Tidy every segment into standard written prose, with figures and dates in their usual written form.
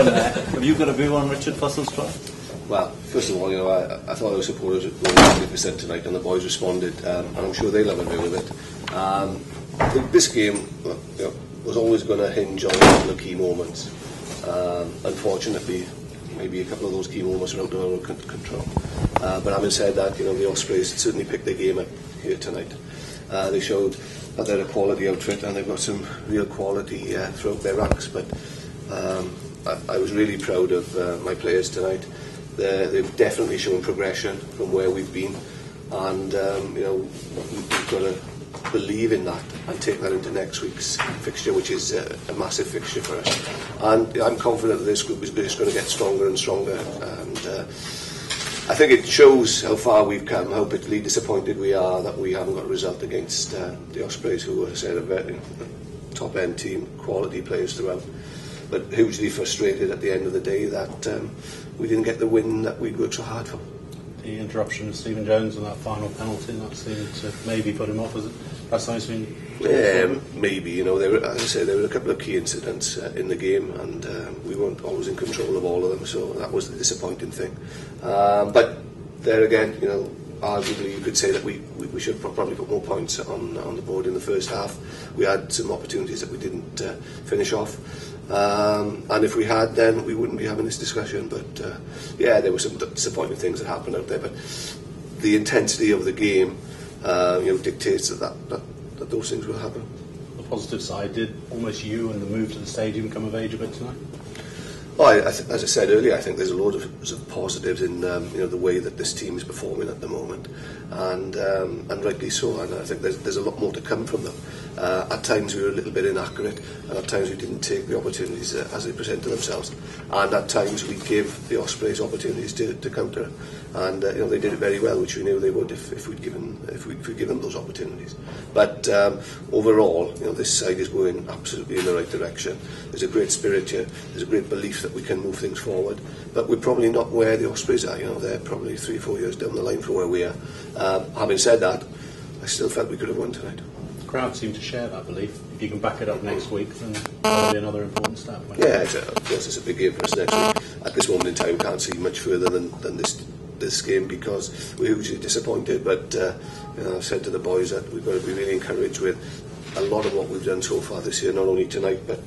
Have you got a view on Richard Fussell's try? Well, first of all, I thought our supporters were 100% tonight, and the boys responded, and I'm sure they'll have a view of it. I think this game was always going to hinge on a couple of key moments. Unfortunately, maybe a couple of those key moments are out of our control. But having said that, the Ospreys certainly picked their game up here tonight. They showed that they're a quality outfit, and they've got some real quality throughout their ranks. But I was really proud of my players tonight. They've definitely shown progression from where we've been, and we've got to believe in that and take that into next week's fixture, which is a massive fixture for us. And I'm confident that this group is just going to get stronger and stronger. And I think it shows how far we've come, how bitterly disappointed we are that we haven't got a result against the Ospreys, who were, a very top-end team, quality players throughout. But hugely frustrated at the end of the day that we didn't get the win that we'd worked so hard for. The interruption of Stephen Jones and that final penalty, that seemed to maybe put him off, was it? That's nice when maybe, as I say, there were a couple of key incidents in the game, and we weren't always in control of all of them, so that was the disappointing thing. But there again, arguably you could say that we should probably put more points on the board in the first half. We had some opportunities that we didn't finish off, and if we had, then we wouldn't be having this discussion. But there were some disappointing things that happened out there, but the intensity of the game dictates that those things will happen. The positive side, did almost you and the move to the stadium come of age a bit tonight? Well, as I said earlier, I think there's a lot of positives in the way that this team is performing at the moment, and rightly so. And I think there's a lot more to come from them. At times we were a little bit inaccurate, and at times we didn't take the opportunities as they presented themselves. And at times we give the Ospreys opportunities to counter, and they did it very well, which we knew they would if we'd given them those opportunities. But overall, this side is going absolutely in the right direction. There's a great spirit here. There's a great belief that we can move things forward, but we're probably not where the Ospreys are. They're probably 3-4 years down the line from where we are. Having said that, I still felt we could have won tonight. The crowd seem to share that belief. If you can back it up next week, then that'll be another important step. Yeah, it's a big game for us next week. At this moment in time, we can't see much further than this game because we're hugely disappointed. But I've said to the boys that we've got to be really encouraged with a lot of what we've done so far this year, not only tonight but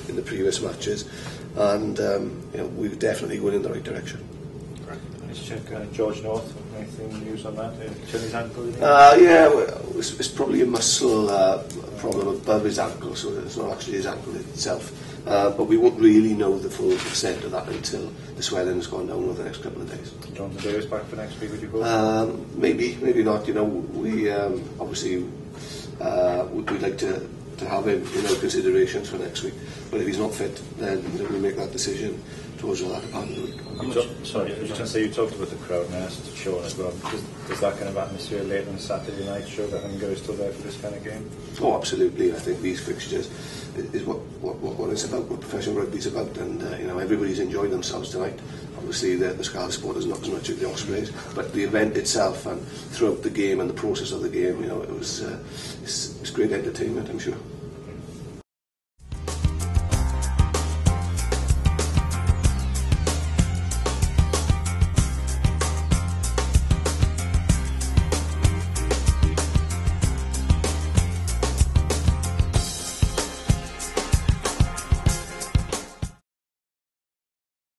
in the previous matches, and we've definitely gone in the right direction. Let's check George North. Anything news on that? His ankle? It's probably a muscle problem above his ankle, so it's not actually his ankle itself. But we won't really know the full extent of that until the swelling has gone down over the next couple of days. Jonathan Davies back for next week, would you go? Maybe not. We obviously we'd like to have him in our considerations for next week. But if he's not fit, then we'll make that decision towards the latter part of the week. Sorry, I was just going to say, you talked about the crowd, and I asked Sean as well. Does that kind of atmosphere late on Saturday night show that Hunger is still there for this kind of game? Oh, absolutely. I think these fixtures is what it's about, what professional rugby is about, and everybody's enjoyed themselves tonight. Obviously, the Scarlets supporters not as much as the Ospreys, but the event itself and throughout the game and the process of the game, it's great entertainment, I'm sure.